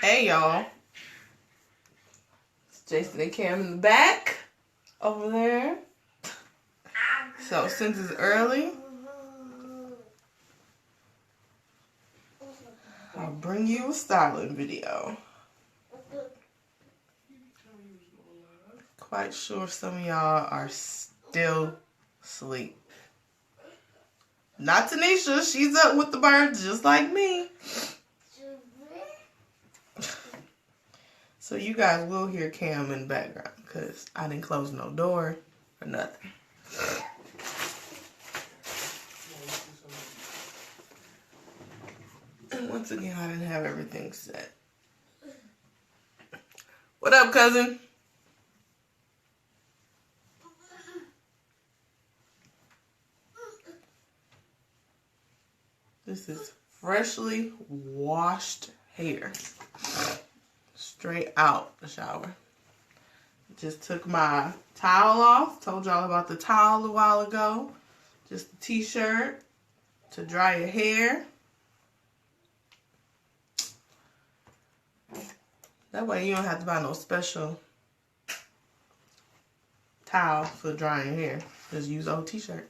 Hey y'all, it's Jason and Cam in the back over there. So since it's early, I'll bring you a styling video. Quite sure some of y'all are still asleep. Not Tanisha, she's up with the birds just like me. So you guys will hear Cam in the background because I didn't close no door or nothing. And once again, I didn't have everything set. What up, cousin? This is freshly washed hair. Straight out the shower. Just took my towel off. Told y'all about the towel a while ago. Just a t-shirt to dry your hair. That way you don't have to buy no special towel for drying your hair. Just use old t-shirt.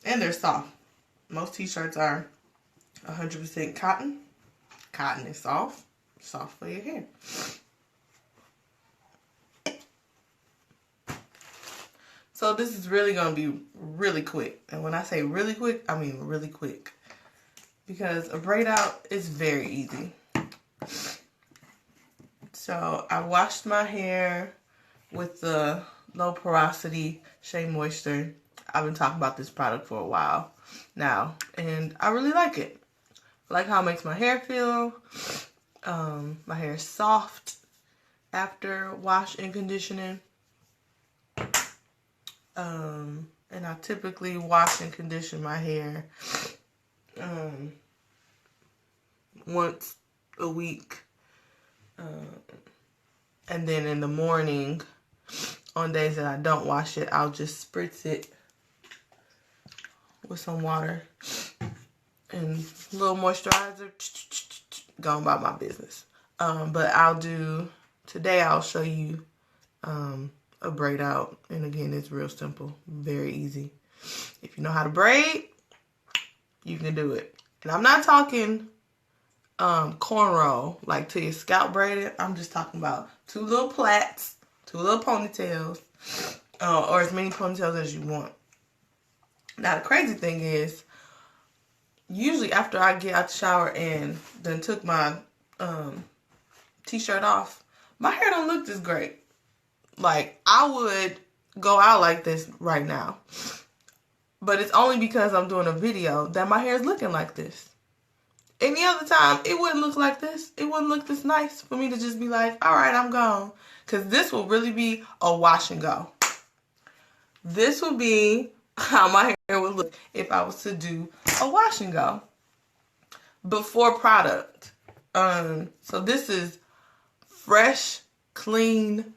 And they're soft. Most t-shirts are 100% cotton. Cotton is soft. Soft for your hair. So this is really going to be really quick. And when I say really quick, I mean really quick. Because a braid out is very easy. So I washed my hair with the low porosity Shea Moisture. I've been talking about this product for a while now. And I really like it. I like how it makes my hair feel. My hair is soft after wash and conditioning. And I typically wash and condition my hair once a week. And then in the morning, on days that I don't wash it, I'll just spritz it with some water and a little moisturizer. Going about my business. But today I'll show you a braid out. And again, it's real simple. Very easy. If you know how to braid, you can do it. And I'm not talking cornrow, like to your scalp braided. I'm just talking about two little plaits, two little ponytails, or as many ponytails as you want. Now, the crazy thing is, usually after I get out the shower and then took my t-shirt off, my hair don't look this great. Like, I would go out like this right now. But it's only because I'm doing a video that my hair is looking like this. Any other time, it wouldn't look like this. It wouldn't look this nice for me to just be like, all right, I'm gone. Because this will really be a wash and go. This would be how my hair would look if I was to do a wash and go before product. So this is fresh, clean,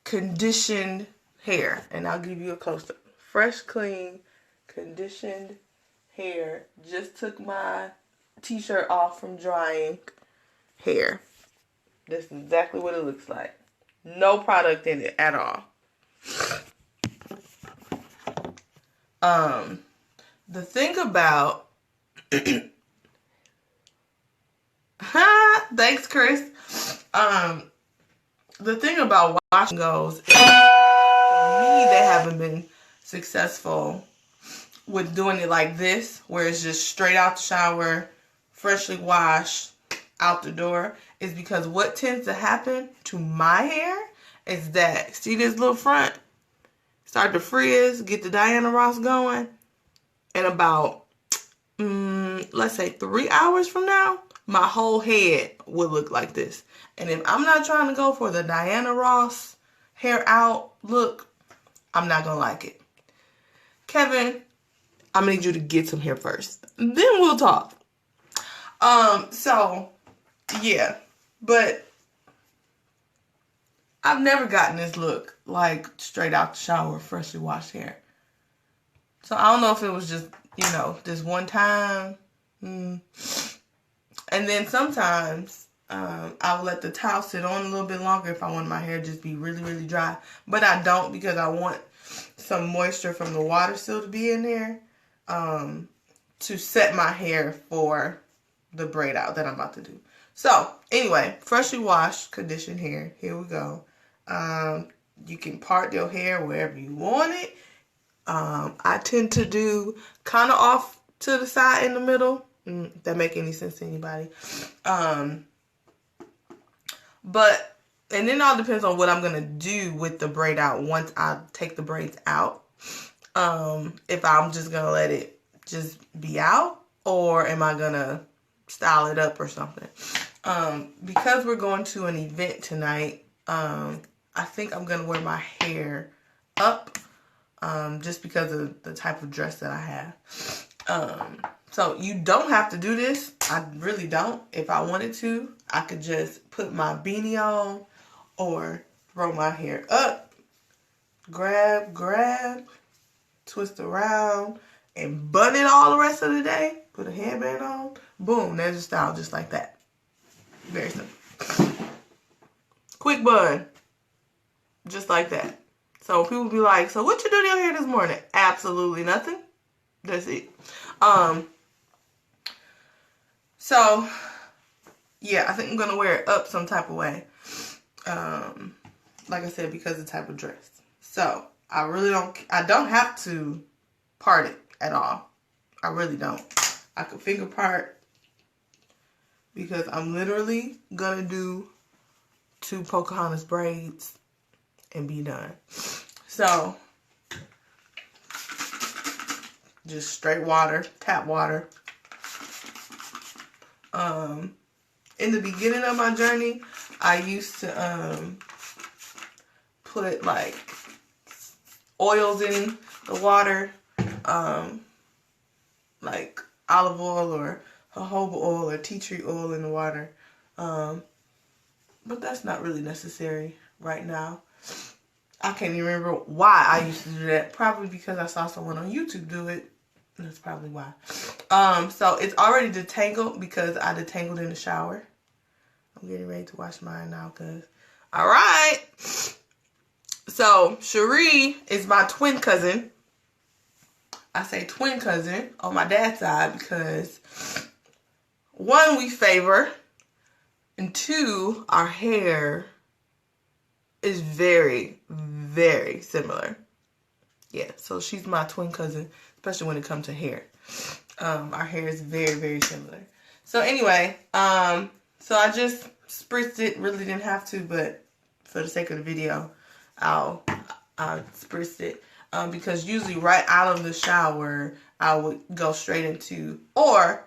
conditioned hair. And I'll give you a close-up. Fresh, clean, conditioned hair. Just took my t-shirt off from drying hair. This is exactly what it looks like. No product in it at all. The thing about thanks, Chris. The thing about wash and goes, for me, they haven't been successful with doing it like this, where it's just straight out the shower, freshly washed, out the door, is because what tends to happen to my hair is that, see this little front? Start to frizz, get the Diana Ross going, and about, let's say 3 hours from now, my whole head will look like this. And if I'm not trying to go for the Diana Ross hair out look, I'm not going to like it. Kevin, I'm going to need you to get some hair first. Then we'll talk. So, yeah. But I've never gotten this look, like, straight out the shower, freshly washed hair. So, I don't know if it was just, this one time. And then sometimes I will let the towel sit on a little bit longer if I want my hair just be really, really dry. But I don't, because I want some moisture from the water still to be in there to set my hair for the braid out that I'm about to do. So, anyway, freshly washed, conditioned hair. Here we go. You can part your hair wherever you want it. I tend to do kind of off to the side in the middle. If that make any sense to anybody. But, and then it all depends on what I'm going to do with the braid out once I take the braids out. If I'm just going to let it just be out, or am I going to style it up or something. Because we're going to an event tonight, I think I'm going to wear my hair up, just because of the type of dress that I have. So you don't have to do this. I really don't. If I wanted to, I could just put my beanie on or throw my hair up, grab, twist around, and bun it all the rest of the day. Put a headband on. Boom, there's a style just like that. Very simple. Quick bun. Just like that. So people be like, so what you do to your hair this morning? Absolutely nothing. That's it. So, yeah, I think I'm going to wear it up some type of way. Like I said, because of the type of dress. So, I don't have to part it at all. I really don't. I could finger part because I'm literally going to do 2 Pocahontas braids and be done. So, just straight water, tap water. In the beginning of my journey, I used to put like oils in the water, like olive oil or jojoba oil or tea tree oil in the water. But that's not really necessary right now. I can't even remember why I used to do that. Probably because I saw someone on YouTube do it. That's probably why. So it's already detangled because I detangled in the shower. I'm getting ready to wash mine now, cause. All right. So Cherie is my twin cousin. I say twin cousin on my dad's side because 1, we favor, and 2, our hair is very, very similar. Yeah, so she's my twin cousin, especially when it comes to hair. Our hair is very, very similar. So anyway, so I just spritzed it. Really didn't have to, but for the sake of the video, I spritzed it. Because usually right out of the shower, I would go straight into, or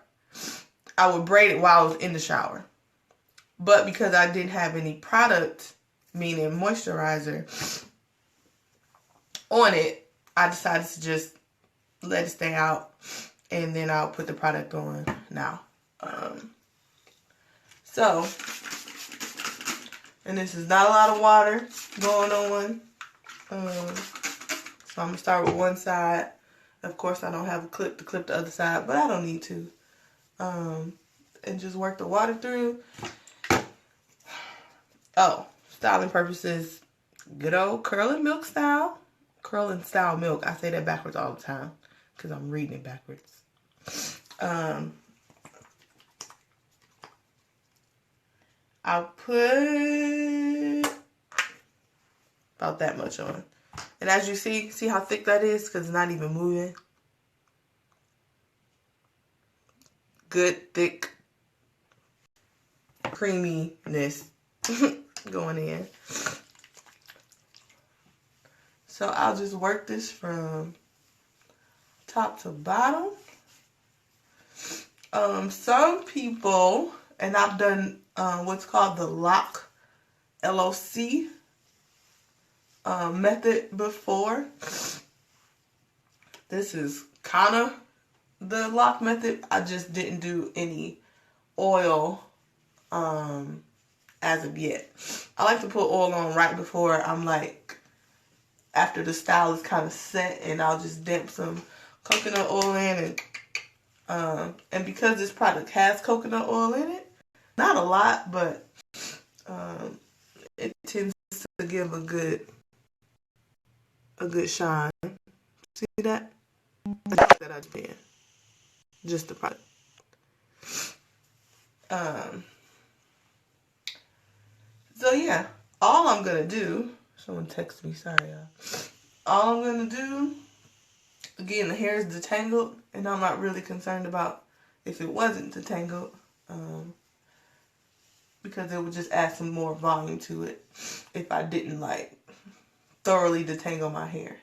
I would braid it while I was in the shower. But because I didn't have any product, meaning moisturizer, on it, I decided to just let it stay out, and then I'll put the product on now. And this is not a lot of water going on. So I'm going to start with one side. Of course, I don't have a clip to clip the other side, but I don't need to. And just work the water through. Oh, styling purposes, good old curl and milk style. Curl and style milk. I say that backwards all the time because I'm reading it backwards. I'll put about that much on. And as you see how thick that is? Because it's not even moving. Good, thick creaminess going in. So I'll just work this from top to bottom. Some people, and I've done what's called the lock, LOC method before. This is kind of the lock method. I just didn't do any oil as of yet. I like to put oil on right before I'm like, after the style is kind of set, and I'll just dip some coconut oil in, and because this product has coconut oil in it, Not a lot, but it tends to give a good shine. See that? That I did. Just the product. So yeah, all I'm gonna do. Someone text me. Sorry, y'all. All I'm gonna do. Again, the hair is detangled, and I'm not really concerned about if it wasn't detangled, because it would just add some more volume to it if I didn't like thoroughly detangle my hair.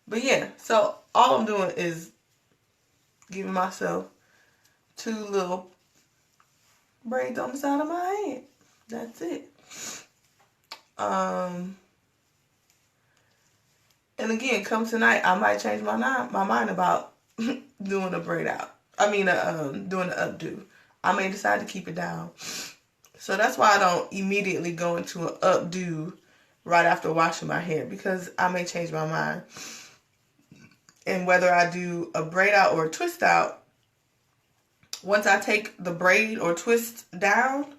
But yeah, so all I'm doing is giving myself 2 little braids on the side of my head. That's it. And again, come tonight, I might change my mind about doing a braid out. I mean, doing an updo. I may decide to keep it down. So that's why I don't immediately go into an updo right after washing my hair, because I may change my mind. And whether I do a braid out or a twist out, once I take the braid or twist down,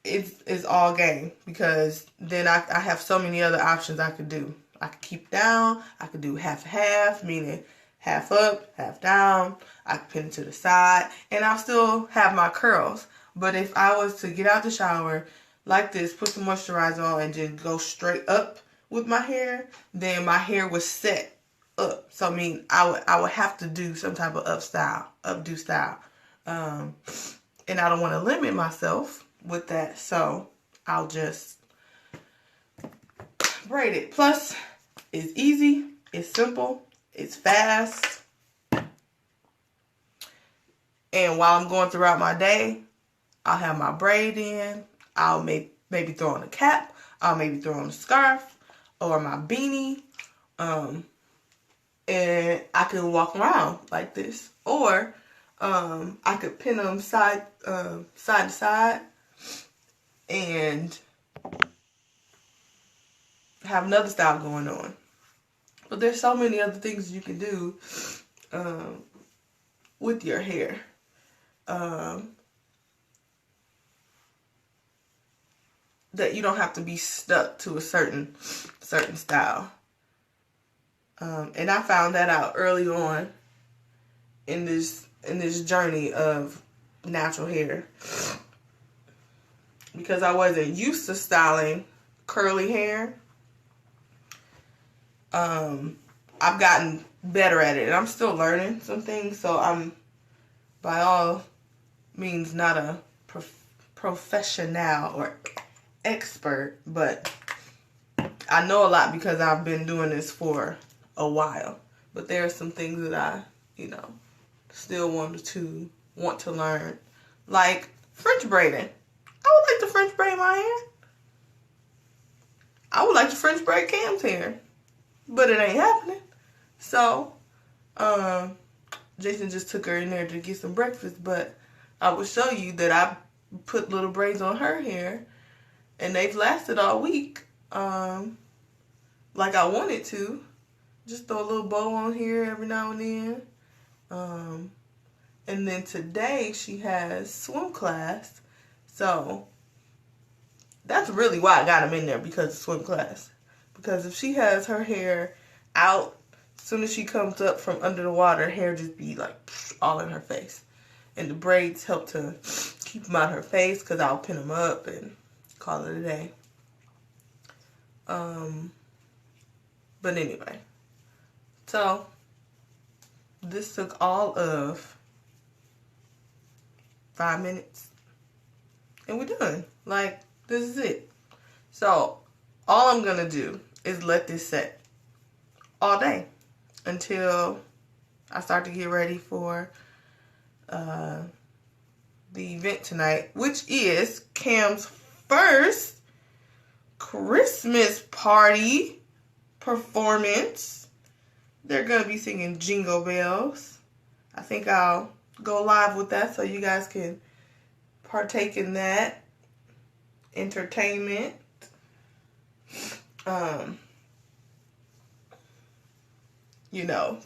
it's all game, because then I have so many other options I could do. I could keep it down. I could do half, meaning half up, half down. I could pin it to the side, and I'll still have my curls. But if I was to get out the shower like this, put some moisturizer on, and just go straight up with my hair, then my hair was set up. So I mean, I would have to do some type of updo style. And I don't want to limit myself with that, so I'll just braid it. Plus, it's easy, it's simple, it's fast. And while I'm going throughout my day, I'll have my braid in. I'll maybe throw on a cap. I'll maybe throw on a scarf or my beanie. And I can walk around like this. Or I could pin them side to side and have another style going on. But there's so many other things you can do with your hair. That you don't have to be stuck to a certain style. And I found that out early on in this journey of natural hair, because I wasn't used to styling curly hair. I've gotten better at it, and I'm still learning some things, so I'm by all means not a professional or expert, but I know a lot because I've been doing this for a while. But there are some things that I, still want to learn, like French braiding. I would like to French braid my hair. I would like to French braid Cam's hair, but it ain't happening. So, Jason just took her in there to get some breakfast, but I will show you that I put little braids on her hair, and they've lasted all week, like I wanted to. Just throw a little bow on here every now and then. And then today she has swim class, so that's really why I got them in there, because of swim class. Because if she has her hair out, as soon as she comes up from under the water, hair just be like all in her face. And the braids help to keep them out of her face, because I'll pin them up and call it a day. But anyway, so this took all of 5 minutes, and we're done. Like, this is it. So all I'm gonna do is let this set all day until I start to get ready for the event tonight, which is Cam's first Christmas party performance. They're going to be singing Jingle Bells. I think I'll go live with that so you guys can partake in that entertainment.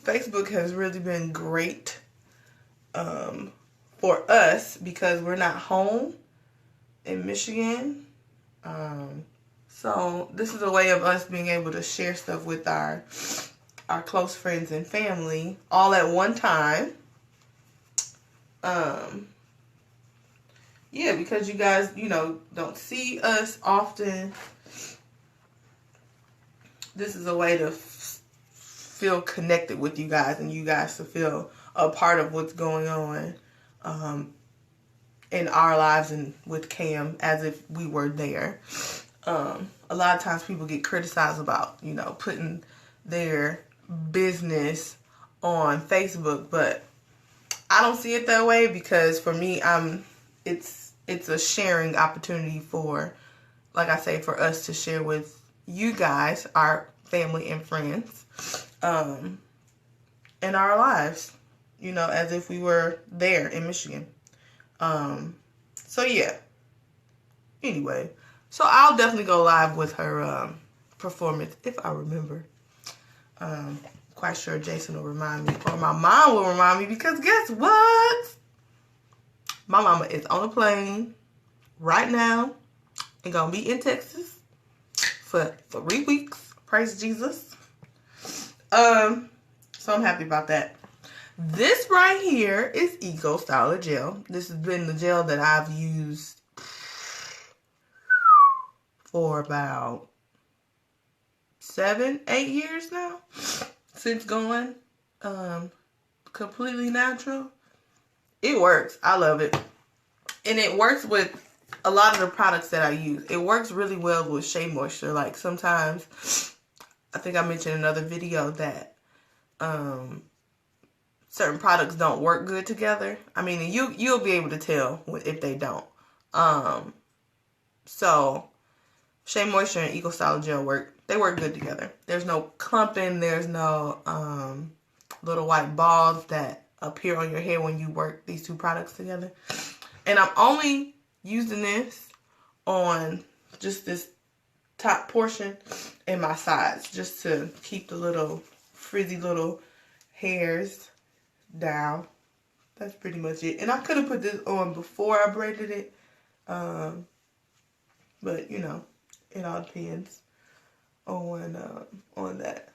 Facebook has really been great for us, because we're not home in Michigan. So this is a way of us being able to share stuff with our close friends and family all at one time. Yeah, because you guys, you know, don't see us often. This is a way to feel connected with you guys, and you guys to feel a part of what's going on in our lives and with Cam, as if we were there. A lot of times people get criticized about, you know, putting their business on Facebook, but I don't see it that way, because for me, it's a sharing opportunity for, like I say, for us to share with you guys, our family and friends, in our lives, you know, as if we were there in Michigan. So yeah. Anyway, so I'll definitely go live with her performance if I remember. Quite sure Jason will remind me, or my mom will remind me, because guess what? My mama is on a plane right now and gonna be in Texas for 3 weeks. Praise Jesus. So I'm happy about that. This right here is Eco Styler Gel. This has been the gel that I've used for about 7-8 years now, since going completely natural. It works. I love it. And it works with a lot of the products that I use. It works really well with Shea Moisture. Like sometimes, I think I mentioned in another video that certain products don't work good together. I mean, you'll be able to tell if they don't. So Shea Moisture and Eco Styler Gel they work good together. There's no clumping. There's no little white balls that appear on your hair when you work these two products together. And I'm only using this on just this top portion and my sides, just to keep the little frizzy little hairs down. That's pretty much it. And I could have put this on before I braided it, but you know, it all depends on that.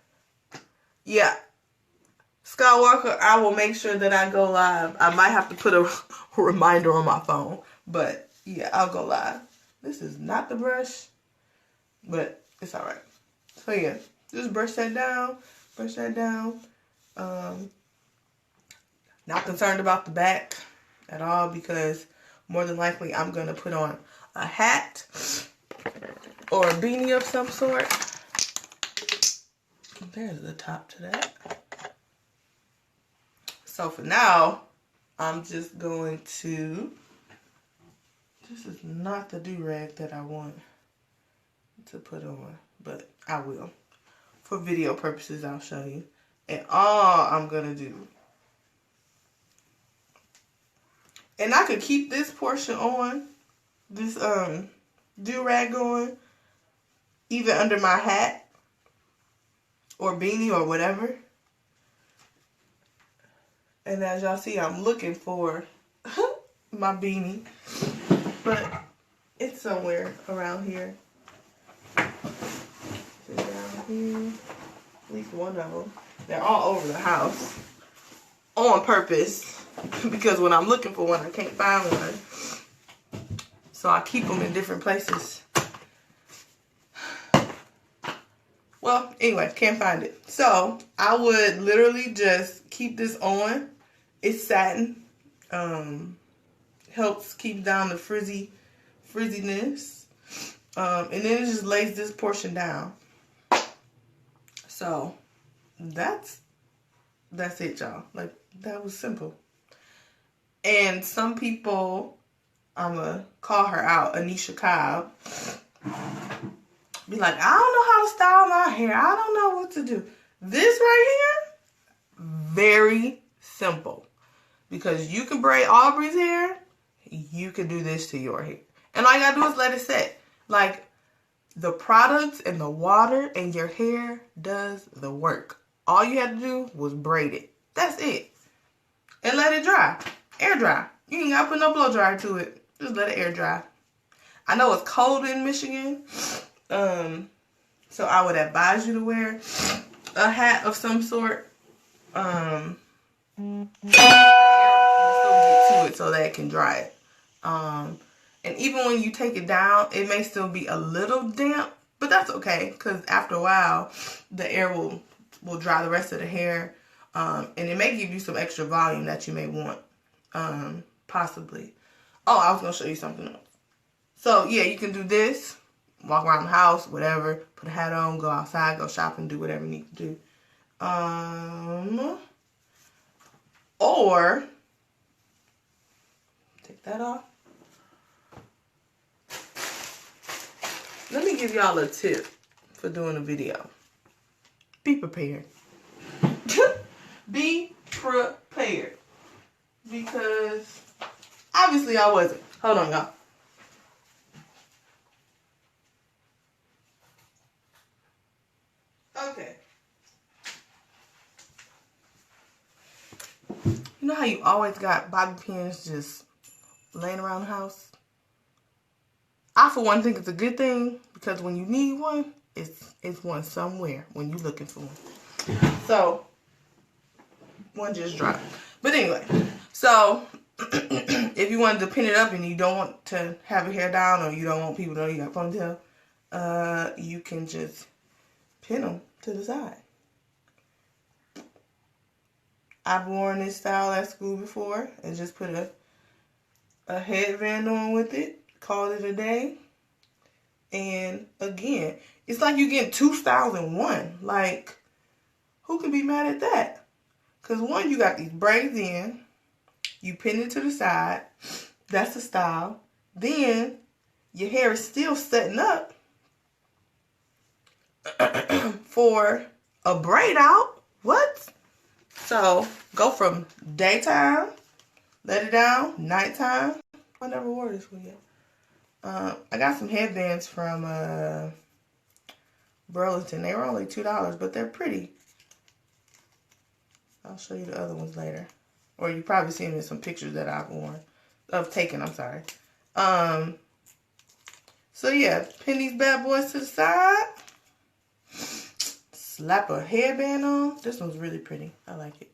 Yeah, Scott Walker, I will make sure that I go live. I might have to put a reminder on my phone, but yeah, I'll go live. This is not the brush, but it's all right. So yeah, just brush that down. Brush that down. Not concerned about the back at all, because more than likely I'm going to put on a hat or a beanie of some sort. There's the top to that. So for now, I'm just going to, this is not the do-rag that I want to put on, but I will. For video purposes, I'll show you. And all I'm going to do, and I could keep this portion on, this do-rag on, either under my hat or beanie or whatever. And as y'all see, I'm looking for my beanie, but it's somewhere around here. It's down here, at least one of them. They're all over the house on purpose, because when I'm looking for one, I can't find one. So I keep them in different places. Well, anyway, can't find it. So I would literally just keep this on. It's satin. Helps keep down the frizziness. And then it just lays this portion down. So that's it, y'all. Like, that was simple. And some people, I'm going to call her out, Anisha Cobb, be like, I don't know how to style my hair. I don't know what to do. This right here, very simple. Because you can braid Aubrey's hair, you can do this to your hair. And all you gotta do is let it set. Like, the products and the water and your hair does the work. All you had to do was braid it. That's it. And let it dry. Air dry. You ain't gotta put no blow dryer to it. Just let it air dry. I know it's cold in Michigan. So I would advise you to wear a hat of some sort. And still get to it so that it can dry it. And even when you take it down, it may still be a little damp, but that's okay, because after a while, the air will dry the rest of the hair, and it may give you some extra volume that you may want, possibly. Oh, I was going to show you something else. So, yeah, you can do this, walk around the house, whatever, put a hat on, go outside, go shopping, do whatever you need to do. Or, take that off. Let me give y'all a tip for doing a video. Be prepared. Be prepared. Because obviously I wasn't. Hold on, y'all. Okay. You know how you always got bobby pins just laying around the house? I, for one, think it's a good thing, because when you need one, it's one somewhere when you're looking for one. So, one just dropped. But anyway, so, if you wanted to pin it up and you don't want to have your hair down, or you don't want people to know you got a ponytail, you can just pin them to the side. I've worn this style at school before and just put a headband on with it. Called it a day. And again, it's like you get 2 styles in one. Like, who can be mad at that? Because one, you got these braids in, you pin it to the side, that's the style. Then your hair is still setting up for a braid out. What? So go from daytime, let it down, nighttime. I never wore this one yet. I got some headbands from Burlington. They were only $2, but they're pretty. I'll show you the other ones later. Or you probably seen them in some pictures that I've worn. I'm sorry. So yeah, pin these bad boys to the side. Slap a headband on. This one's really pretty. I like it.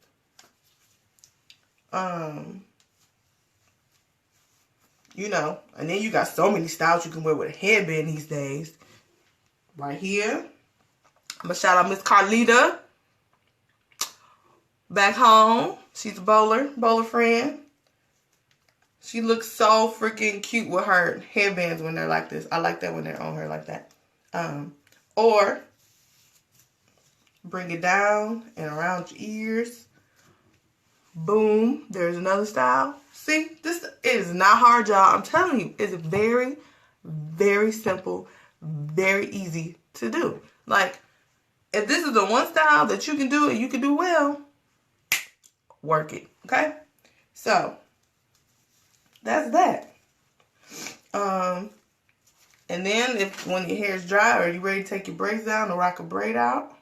You know, and then you got so many styles you can wear with a headband these days. Right here. I'm going to shout out Miss Carlita. Back home. She's a bowler friend. She looks so freaking cute with her headbands when they're like this. I like that when they're on her like that. Or bring it down and around your ears. Boom. There's another style. See, this is not hard, y'all. I'm telling you, it's very, very simple, very easy to do. Like, if this is the one style that you can do and you can do well, work it, okay? So, that's that. And then when your hair is dry or you're ready to take your braids down or rock a braid out,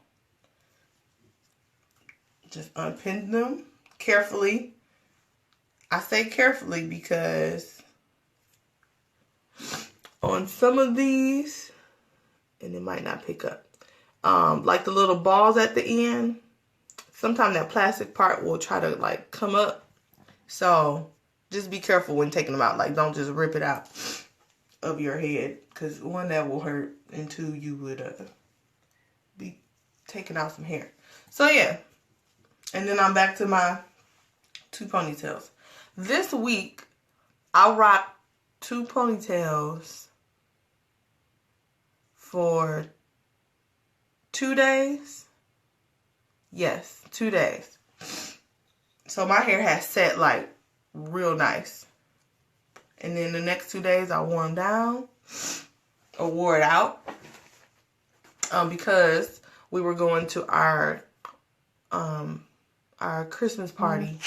just unpin them carefully. I say carefully because on some of these, and it might not pick up, like the little balls at the end, sometimes that plastic part will try to like come up. So just be careful when taking them out. Like, don't just rip it out of your head, because one, that will hurt, and two, you would be taking out some hair. So yeah, and then I'm back to my 2 ponytails. This week, I rocked 2 ponytails for 2 days. Yes, 2 days. So my hair has set like real nice. And then the next 2 days, I wore them down or wore it out because we were going to our Christmas party.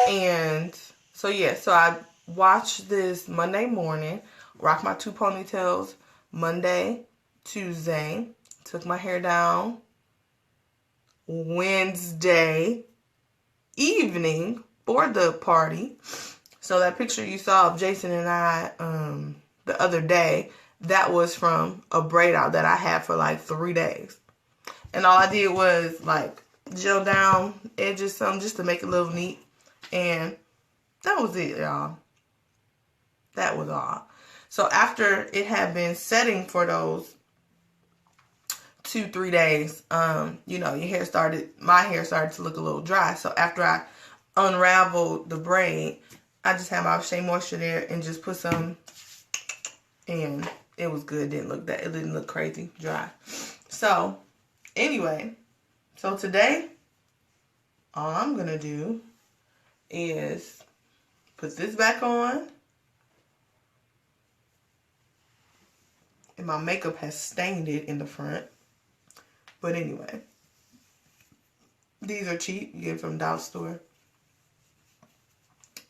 And so yeah, so I watched this Monday morning, rocked my 2 ponytails Monday, Tuesday, took my hair down Wednesday evening, for the party. So that picture you saw of Jason and I the other day, that was from a braid out that I had for like 3 days. And all I did was like gel down edges some just to make it look neat. And that was it, y'all. That was all. So after it had been setting for those 2-3 days, you know, my hair started to look a little dry. So after I unraveled the braid, I just had my Shea Moisture there and just put some, and it was good. It didn't look crazy dry. So anyway, so today all I'm gonna do is put this back on. And my makeup has stained it in the front. But anyway, these are cheap. You get from Dollar Store.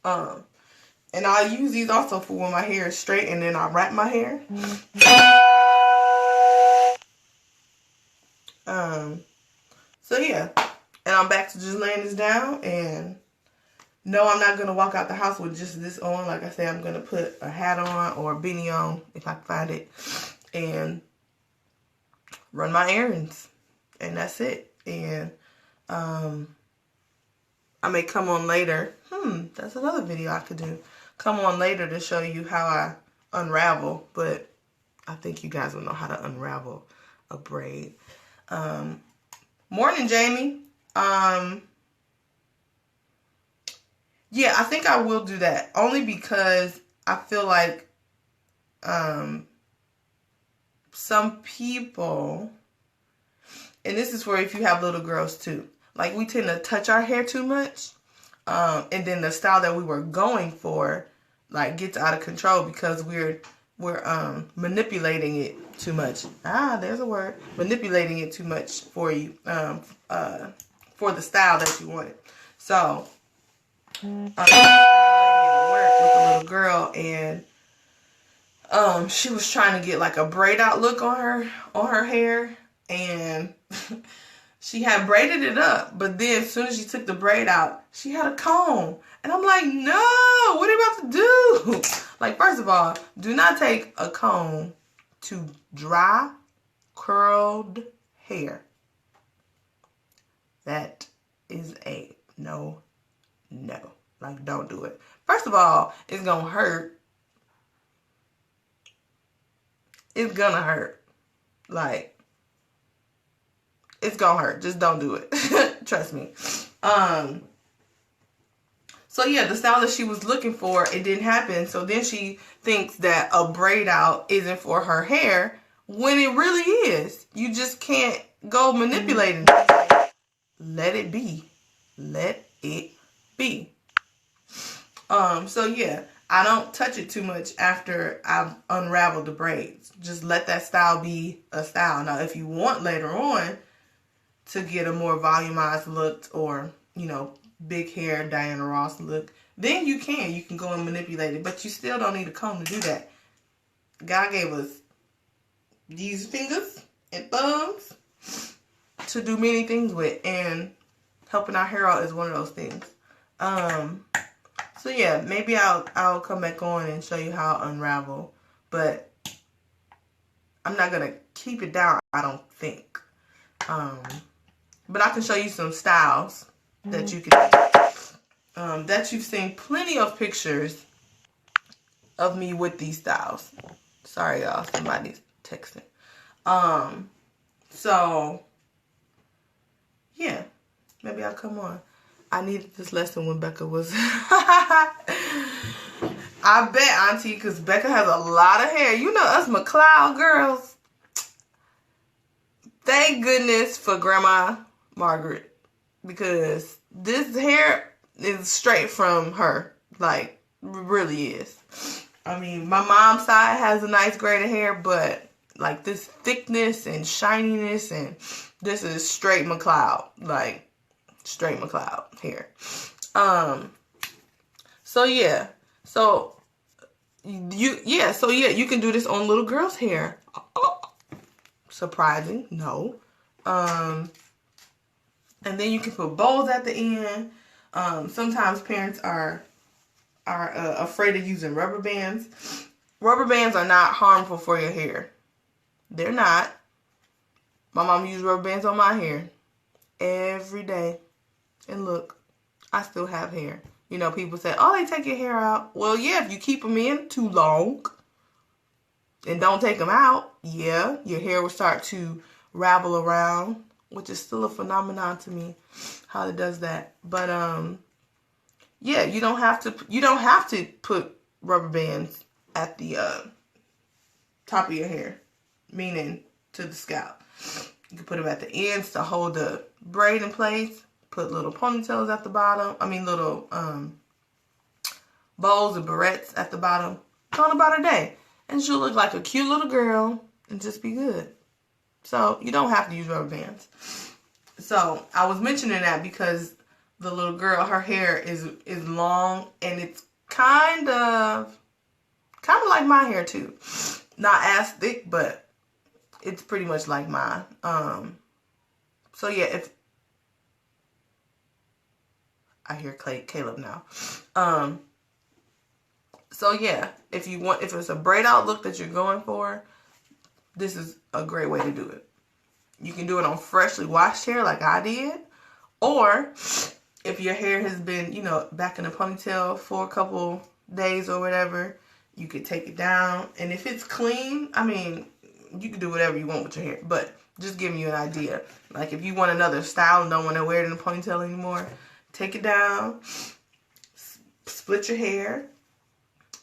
And I use these also for when my hair is straight and then I wrap my hair. So yeah. And I'm back to just laying this down. And no, I'm not going to walk out the house with just this on. Like I said, I'm going to put a hat on or a beanie on if I can find it. And run my errands. And that's it. And I may come on later. That's another video I could do. Come on later to show you how I unravel. But I think you guys will know how to unravel a braid. Morning, Jamie. Yeah, I think I will do that. Only because I feel like some people, and this is for if you have little girls too, like we tend to touch our hair too much, and then the style that we were going for like gets out of control because we're manipulating it too much. There's a word. Manipulating it too much for you, for the style that you wanted. So I work with a little girl, and she was trying to get like a braid out look on her hair, and she had braided it up, but then as soon as she took the braid out, she had a comb. And I'm like, no, what are you about to do? Like, first of all, do not take a comb to dry, curled hair. That is a no. Like, don't do it. First of all, it's gonna hurt. It's gonna hurt. Like, it's gonna hurt. Just don't do it. Trust me. So yeah, the style that she was looking for, it didn't happen. So then she thinks that a braid out isn't for her hair when it really is. You just can't go manipulating it. Let it be. Let it be. So yeah, I don't touch it too much after I've unraveled the braids. Just let that style be a style. Now, if you want later on to get a more volumized look, or, you know, big hair Diana Ross look, then you can go and manipulate it, but you still don't need a comb to do that. God gave us these fingers and thumbs to do many things with, and helping our hair out is one of those things. So yeah, maybe I'll come back on and show you how to unravel, but I'm not gonna keep it down, I don't think. But I can show you some styles that you can do. That you've seen plenty of pictures of me with these styles. Sorry, y'all, somebody's texting. So yeah, maybe I'll come on. I needed this lesson when Becca was I bet, Auntie, because Becca has a lot of hair. You know us McLeod girls. Thank goodness for Grandma Margaret, because this hair is straight from her. Like, really is. I mean, my mom's side has a nice braid of hair, but like this thickness and shininess, and this is straight McLeod. Like, straight McLeod hair. So yeah. So you can do this on little girl's hair. Surprising, no. And then you can put bows at the end. Sometimes parents are afraid of using rubber bands. Rubber bands are not harmful for your hair. They're not. My mom used rubber bands on my hair every day. And look, I still have hair. You know, people say, oh, they take your hair out. Well, yeah, if you keep them in too long and don't take them out, yeah, your hair will start to ravel around, which is still a phenomenon to me, how it does that. But, yeah, you don't have to put rubber bands at the top of your hair, meaning to the scalp. You can put them at the ends to hold the braid in place. Put little ponytails at the bottom. I mean, little bows and barrettes at the bottom. Go on about her day. And she'll look like a cute little girl and just be good. So, you don't have to use rubber bands. So, I was mentioning that because the little girl, her hair is long and it's kind of like my hair too. Not as thick, but it's pretty much like mine. So yeah, if I hear Caleb now. So yeah, if it's a braid out look that you're going for, this is a great way to do it. You can do it on freshly washed hair like I did, or if your hair has been, you know, back in a ponytail for a couple days or whatever, you could take it down. And if it's clean, I mean, you can do whatever you want with your hair, but just giving you an idea. Like if you want another style and don't want to wear it in a ponytail anymore, take it down, split your hair,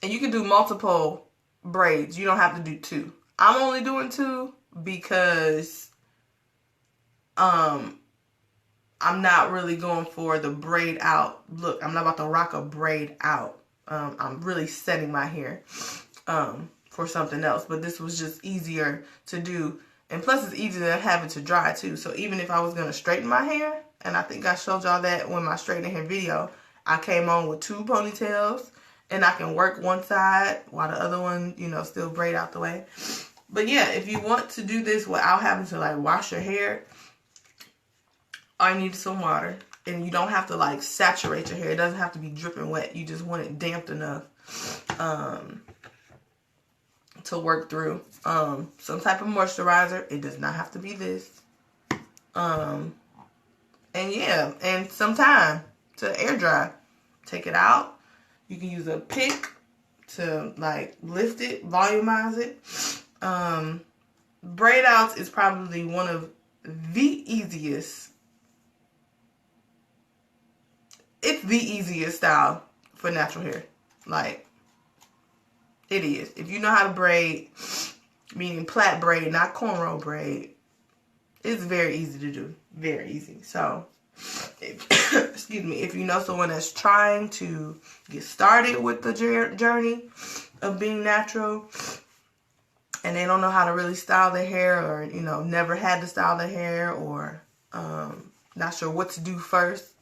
and you can do multiple braids. You don't have to do two. I'm only doing two because I'm not really going for the braid out look. I'm not about to rock a braid out. I'm really setting my hair for something else. But this was just easier to do. And plus it's easier than having to dry too. So even if I was going to straighten my hair, and I think I showed y'all that when my straightening hair video, I came on with 2 ponytails. And I can work one side while the other one, you know, still braid out the way. But yeah, if you want to do this without having to like wash your hair, all you need is some water. And you don't have to like saturate your hair. It doesn't have to be dripping wet. You just want it damp enough to work through. Some type of moisturizer. It does not have to be this. And yeah, and some time to air dry. Take it out. You can use a pick to like lift it, volumize it. Braid outs is probably one of the easiest. It's the easiest style for natural hair. Like, it is. If you know how to braid, meaning plait braid, not cornrow braid, it's very easy to do. Very easy. So, excuse me, if you know someone that's trying to get started with the journey of being natural and they don't know how to really style their hair, or, you know, never had to style their hair, or not sure what to do first,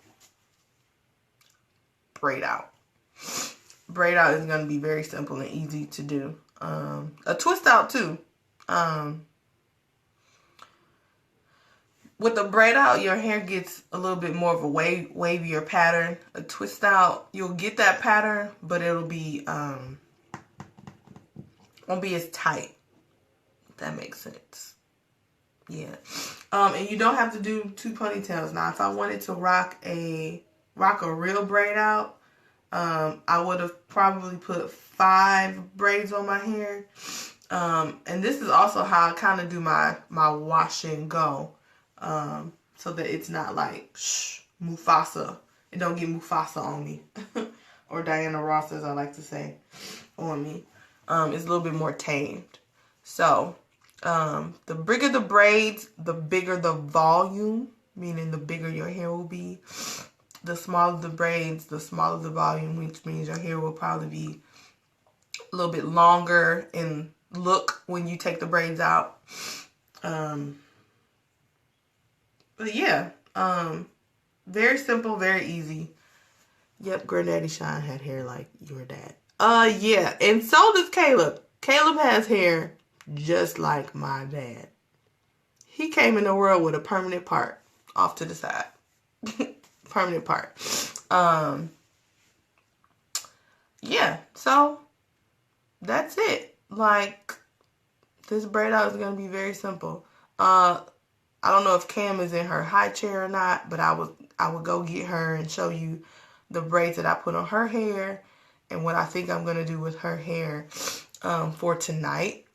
braid out. Braid out is going to be very simple and easy to do. A twist out too. With a braid out, your hair gets a little bit more of a wavier pattern. A twist out, you'll get that pattern, but it'll be won't be as tight. If that makes sense. Yeah. And you don't have to do 2 ponytails. Now, if I wanted to rock a real braid out, I would have probably put 5 braids on my hair. And this is also how I kind of do my wash and go. So that it's not like Mufasa. It don't get Mufasa on me. Or Diana Ross, as I like to say, on me. It's a little bit more tamed. So, the bigger the braids, the bigger the volume, meaning the bigger your hair will be. The smaller the braids, the smaller the volume, which means your hair will probably be a little bit longer in look when you take the braids out. But yeah, very simple, very easy. Yep, Granddaddy Shine had hair like your dad. Yeah, and so does Caleb. Caleb has hair just like my dad. He came in the world with a permanent part off to the side. Permanent part. Yeah, so that's it. Like, this braid out is gonna be very simple. I don't know if Cam is in her high chair or not, but I would go get her and show you the braids that I put on her hair and what I think I'm gonna do with her hair for tonight.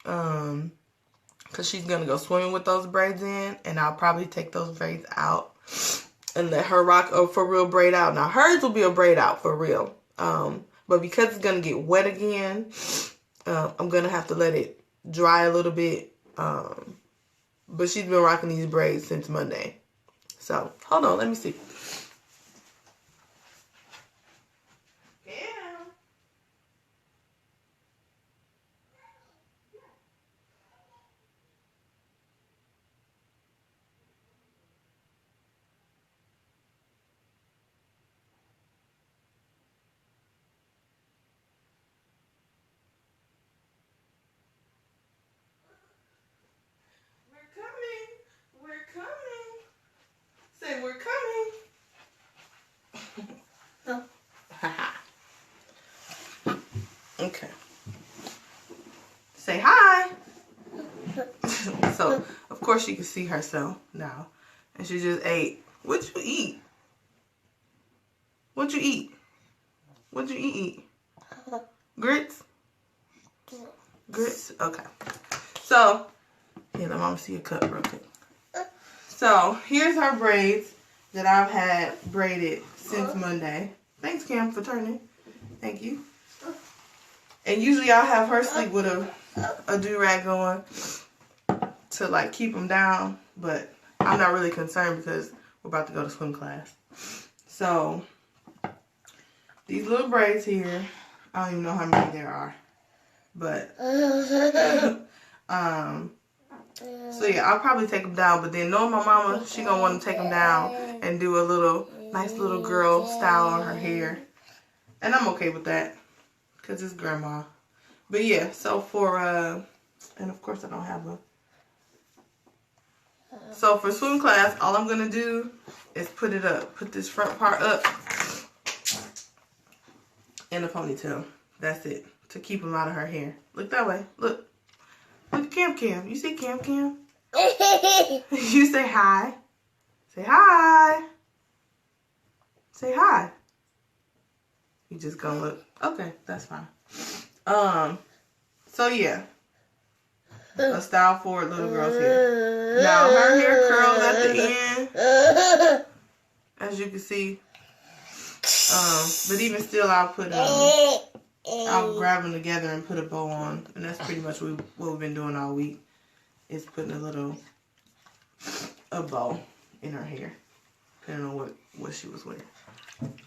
Because she's gonna go swimming with those braids in, and I'll probably take those braids out and let her rock a for real braid out. Now hers will be a braid out for real, but because it's gonna get wet again, I'm gonna have to let it dry a little bit. But she's been rocking these braids since Monday. So hold on, let me see. Say we're coming. Okay. Say hi. So, of course she can see herself now. And she just ate. What'd you eat? What'd you eat? What'd you eat? Grits? Grits? Okay. So, here, let mama see your cup real quick. So, here's her braids that I've had braided since Monday. Thanks, Cam, for turning. Thank you. And usually I'll have her sleep with a do-rag on to, like, keep them down. But I'm not really concerned because we're about to go to swim class. So, these little braids here, I don't even know how many there are. But, so yeah, I'll probably take them down, but then knowing my mama, she gonna want to take them down and do a little, nice little girl style on her hair. And I'm okay with that, because it's grandma. But yeah, so for, and of course I don't have a. So for swim class, all I'm gonna do is put it up, put this front part up in a ponytail. That's it, to keep them out of her hair. Look that way, look. Look at Cam Cam. You see Cam Cam? You say hi. Say hi. Say hi. You just gonna look. Okay, that's fine. So yeah. A style for little girl's hair. Now her hair curls at the end. As you can see. But even still I'll grab them together and put a bow on. And that's pretty much what we've been doing all week. Is putting a bow in her hair. Depending on what she was wearing.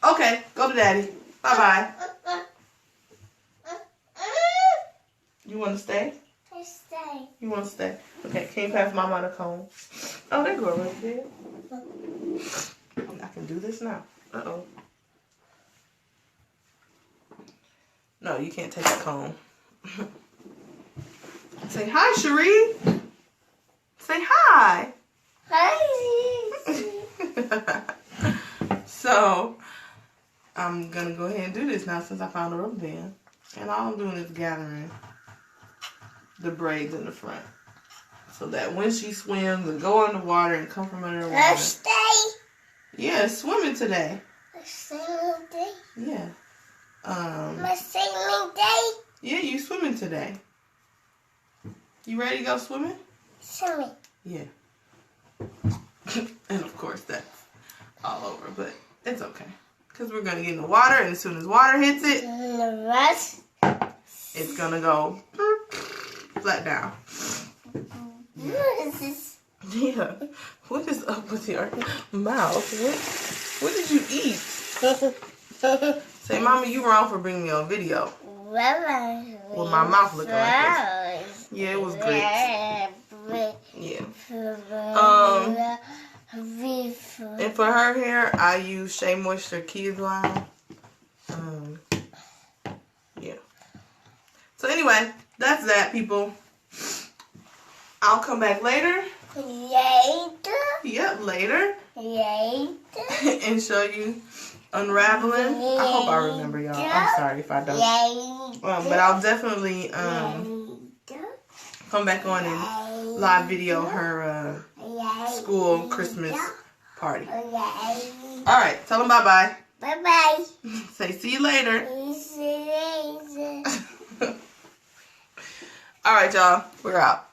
Okay, go to daddy. Bye-bye. You want to stay? I stay. You want to stay? Okay, can you pass mama the comb? Oh, they go right there. I can do this now. Uh-oh. No, you can't take the comb. Say hi, Cherie. Say hi. Hi. So, I'm going to go ahead and do this now since I found a rubber band. And all I'm doing is gathering the braids in the front. So that when she swims and go in the water and come from under the water. I stay. Yeah, swimming today. I swimming day. Yeah. My swimming day. Yeah, you swimming today. You ready to go swimming? Swimming. Yeah. And of course that's all over, but it's okay. Because we're going to get in the water, and as soon as water hits it, it's going to go flat down. What is this? Yeah. What is up with your mouth? What did you eat? Say, Mama, you wrong for bringing me on video. With my mouth looking like this. Yeah, it was great. Yeah. And for her hair, I use Shea Moisture Kids Line. Yeah. So anyway, that's that, people. I'll come back later. Later. Yep, later. Later. And show you unraveling. I hope I remember, y'all. I'm sorry if I don't. But I'll definitely come back on and live video her school Christmas party. Alright, tell them bye-bye. Bye-bye. Say see you later. See you later. Alright, y'all. We're out.